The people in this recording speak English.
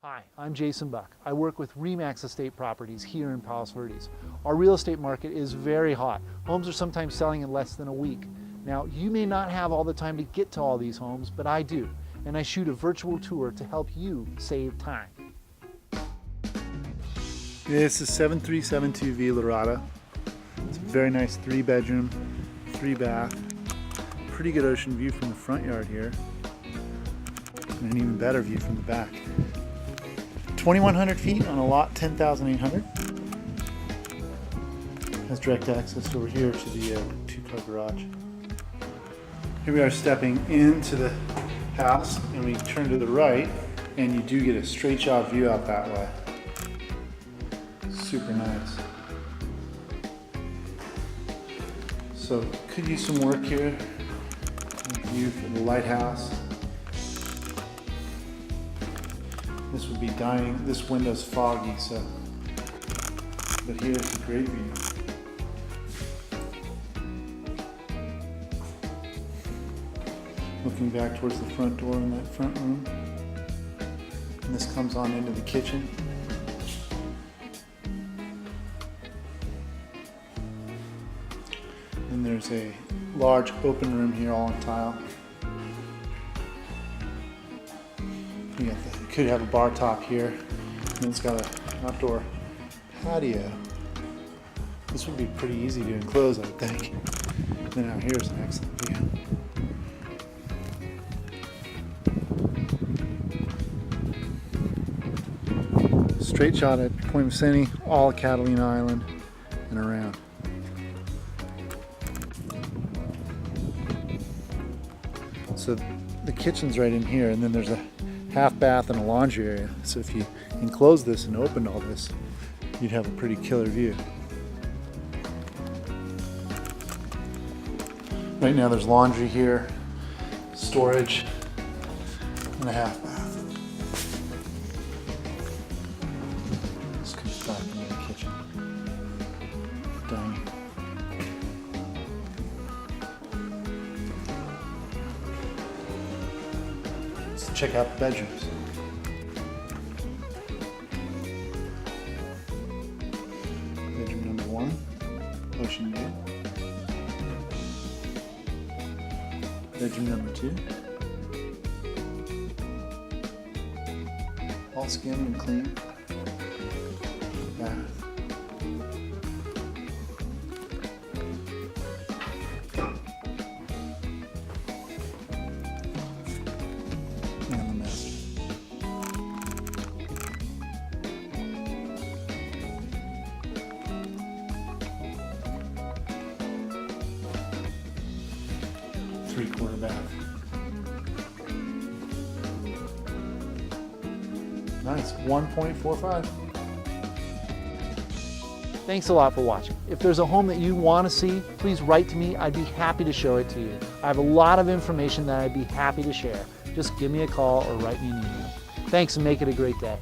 Hi, I'm Jason Buck. I work with RE/MAX Estate Properties here in Palos Verdes. Our real estate market is very hot. Homes are sometimes selling in less than a week. Now, you may not have all the time to get to all these homes, but I do. And I shoot a virtual tour to help you save time. This is 7372V Lorado. It's a very nice 3-bedroom, 3-bath. Pretty good ocean view from the front yard here. And an even better view from the back. 2,100 feet on a lot 10,800. Has direct access over here to the 2-car garage. Here we are stepping into the house, and we turn to the right, and you do get a straight shot view out that way. Super nice. So could use some work here. View from the lighthouse. This would be dining. This window's foggy, so. But here's a great view. Looking back towards the front door in that front room. And this comes on into the kitchen. And there's a large open room here, all in tile. You could have a bar top here, and it's got an outdoor patio. This would be pretty easy to enclose, I think. And then out here's an excellent view. Straight shot at Point Vicente, all of Catalina Island, and around. So the kitchen's right in here, and then there's a half bath and a laundry area. So if you enclose this and opened all this, you'd have a pretty killer view. Right now there's laundry here, storage, and a half bath. This comes back into the kitchen. Dining. Let's check out the bedrooms. Bedroom number 1, ocean view. Bedroom number 2. All skimmed and clean. Bath. And the master. Three-quarter bath. Nice, 1.45. Thanks a lot for watching. If there's a home that you want to see, please write to me. I'd be happy to show it to you. I have a lot of information that I'd be happy to share. Just give me a call or write me an email. Thanks, and make it a great day.